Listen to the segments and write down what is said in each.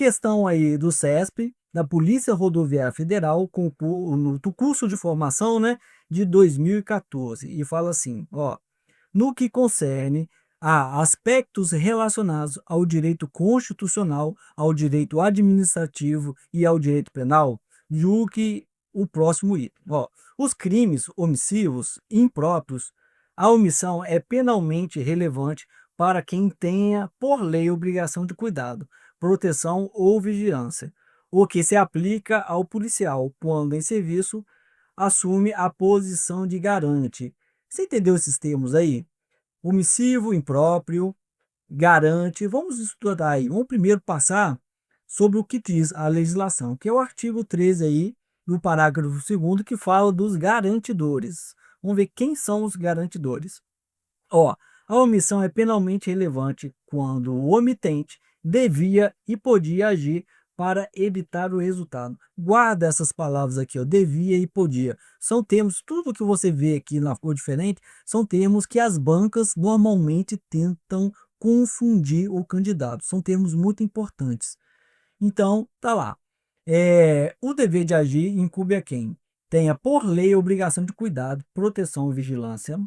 questão aí do CESP, da Polícia Rodoviária Federal, no curso de formação, né, de 2014, e fala assim, ó, no que concerne a aspectos relacionados ao direito constitucional, ao direito administrativo e ao direito penal, julgue o próximo item. Ó, os crimes omissivos impróprios, a omissão é penalmente relevante para quem tenha, por lei, obrigação de cuidado, proteção ou vigilância, o que se aplica ao policial quando em serviço assume a posição de garante. Você entendeu esses termos aí? Omissivo, impróprio, garante. Vamos estudar aí. Vamos primeiro passar sobre o que diz a legislação, que é o artigo 13 aí, do parágrafo 2º, que fala dos garantidores. Vamos ver quem são os garantidores. Ó, a omissão é penalmente relevante quando o omitente devia e podia agir para evitar o resultado. Guarda essas palavras aqui, ó, devia e podia. São termos, tudo que você vê aqui na cor diferente, são termos que as bancas normalmente tentam confundir o candidato. São termos muito importantes. Então, tá lá. O dever de agir incumbe a quem? Tenha por lei a obrigação de cuidado, proteção e vigilância,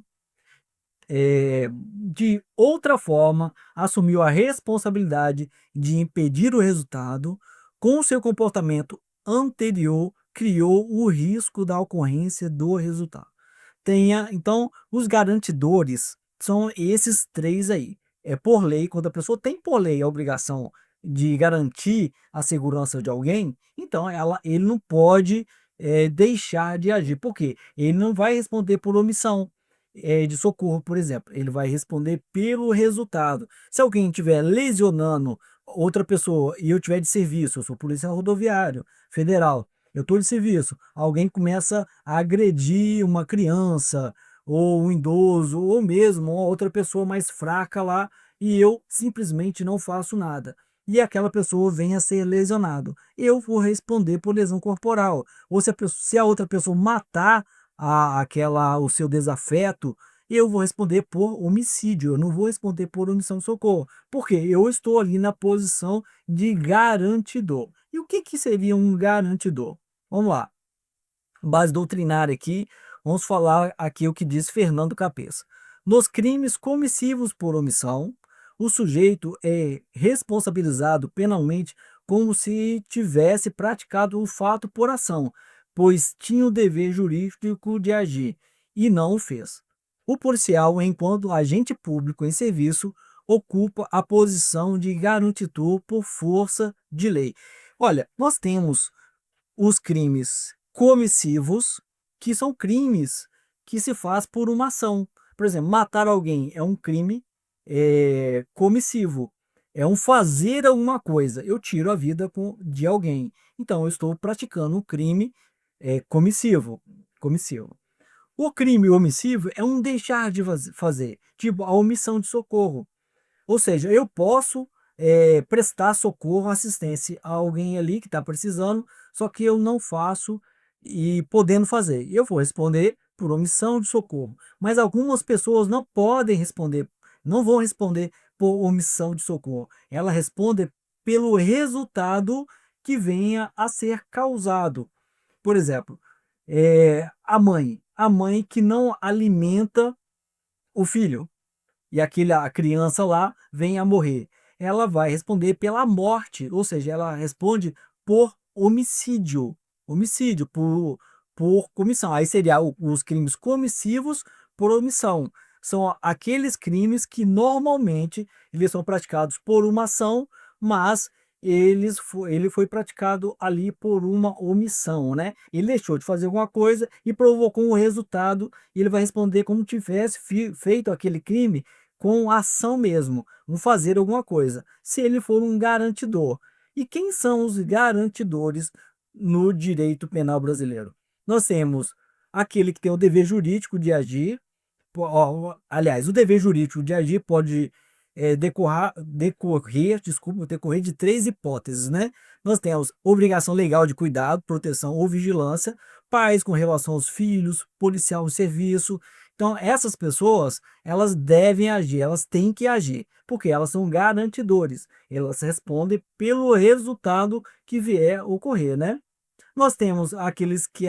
de outra forma, assumiu a responsabilidade de impedir o resultado, com seu comportamento anterior, criou o risco da ocorrência do resultado. Então, os garantidores são esses três aí. É por lei, quando a pessoa tem por lei a obrigação de garantir a segurança de alguém, então ele não pode deixar de agir. Por quê? Ele não vai responder por omissão de socorro, por exemplo. Ele vai responder pelo resultado. Se alguém estiver lesionando outra pessoa e eu estiver de serviço, eu sou polícia rodoviário federal, eu estou de serviço, alguém começa a agredir uma criança, ou um idoso, ou mesmo uma outra pessoa mais fraca lá, e eu simplesmente não faço nada. E aquela pessoa vem a ser lesionado. Eu vou responder por lesão corporal. Ou se a outra pessoa matar o seu desafeto, eu vou responder por homicídio, eu não vou responder por omissão de socorro, porque eu estou ali na posição de garantidor. E o que, que seria um garantidor? Vamos lá, base doutrinária aqui, vamos falar aqui o que diz Fernando Capeça. Nos crimes comissivos por omissão, o sujeito é responsabilizado penalmente como se tivesse praticado o fato por ação, pois tinha o dever jurídico de agir e não o fez. O policial, enquanto agente público em serviço, ocupa a posição de garantitor por força de lei. Olha, nós temos os crimes comissivos, que são crimes que se faz por uma ação. Por exemplo, matar alguém é um crime comissivo. É um fazer alguma coisa. Eu tiro a vida de alguém. Então, eu estou praticando um crime comissivo. Comissivo. O crime omissivo é um deixar de fazer, tipo a omissão de socorro. Ou seja, eu posso prestar socorro, assistência a alguém ali que está precisando, só que eu não faço e podendo fazer. Eu vou responder por omissão de socorro. Mas algumas pessoas não podem responder, não vão responder por omissão de socorro. Ela responde pelo resultado que venha a ser causado. Por exemplo, a mãe que não alimenta o filho e a criança lá vem a morrer. Ela vai responder pela morte, ou seja, ela responde por homicídio. Homicídio, por comissão. Aí seria os crimes comissivos por omissão. São aqueles crimes que normalmente eles são praticados por uma ação, mas ele foi praticado ali por uma omissão, né? Ele deixou de fazer alguma coisa e provocou um resultado, e ele vai responder como tivesse feito aquele crime com ação mesmo, um fazer alguma coisa, se ele for um garantidor. E quem são os garantidores no direito penal brasileiro? Nós temos aquele que tem o dever jurídico de agir, aliás, o dever jurídico de agir pode decorrer de três hipóteses, né? Nós temos obrigação legal de cuidado, proteção ou vigilância, pais com relação aos filhos, policial em serviço, Então, essas pessoas, elas devem agir, elas têm que agir, porque elas são garantidores, elas respondem pelo resultado que vier ocorrer, né? Nós temos aqueles que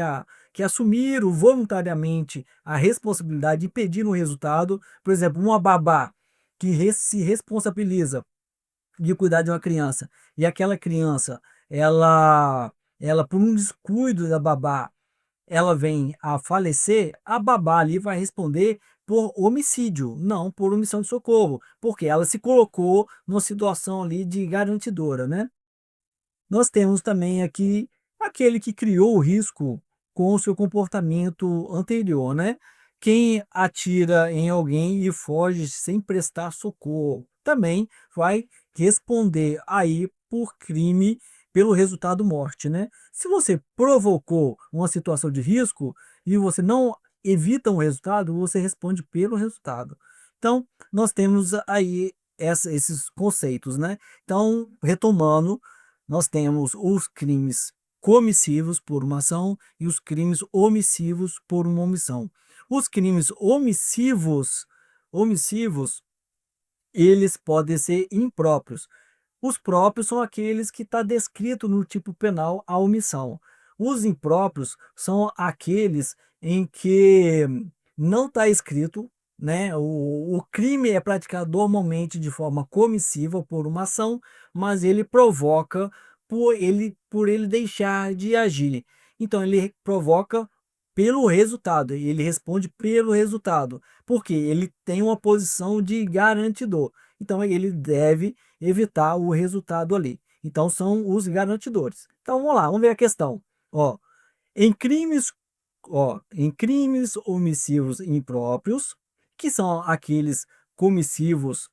assumiram voluntariamente a responsabilidade de pedir um resultado, por exemplo, uma babá que se responsabiliza de cuidar de uma criança e aquela criança, ela, ela por um descuido da babá, ela vem a falecer, a babá ali vai responder por homicídio, não por omissão de socorro, porque ela se colocou numa situação ali de garantidora, né? Nós temos também aqui aquele que criou o risco com o seu comportamento anterior, né? Quem atira em alguém e foge sem prestar socorro também vai responder aí por crime pelo resultado morte, né? Se você provocou uma situação de risco e você não evita um resultado, você responde pelo resultado. Então, nós temos aí esses conceitos, né? Então, retomando, nós temos os crimes comissivos por uma ação e os crimes omissivos por uma omissão. Os crimes omissivos, eles podem ser impróprios. Os próprios são aqueles que está descrito no tipo penal a omissão. Os impróprios são aqueles em que não está escrito, né? O crime é praticado normalmente de forma comissiva por uma ação, mas ele provoca por ele deixar de agir. Então ele provoca pelo resultado, e ele responde pelo resultado, porque ele tem uma posição de garantidor. Então ele deve evitar o resultado ali. Então são os garantidores. Então vamos lá, vamos ver a questão. Ó, em crimes, em crimes omissivos impróprios, que são aqueles comissivos,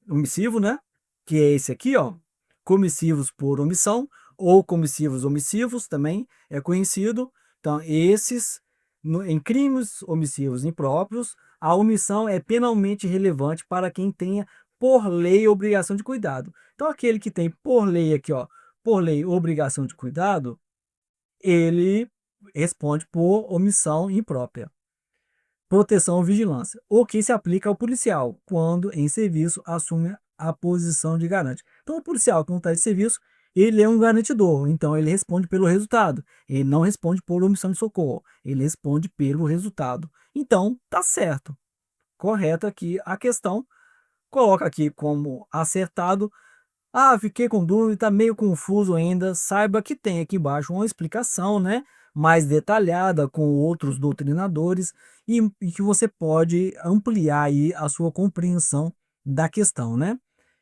omissivo, né? Que é esse aqui, ó, comissivos por omissão ou comissivos omissivos também é conhecido. Então esses em crimes omissivos impróprios, a omissão é penalmente relevante para quem tenha por lei obrigação de cuidado. Então aquele que tem por lei aqui, ó, por lei obrigação de cuidado, ele responde por omissão imprópria. Proteção ou vigilância, o que se aplica ao policial, quando em serviço assume a posição de garante. Então, o policial, quando está de serviço, ele é um garantidor, então ele responde pelo resultado. Ele não responde por omissão de socorro, ele responde pelo resultado. Então, tá certo. Correto aqui a questão. Coloca aqui como acertado. Ah, fiquei com dúvida, está meio confuso ainda. Saiba que tem aqui embaixo uma explicação, né, mais detalhada com outros doutrinadores e que você pode ampliar aí a sua compreensão da questão, né?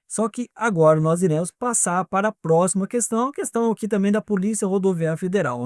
Só que agora nós iremos passar para a próxima questão, a questão aqui também da Polícia Rodoviária Federal.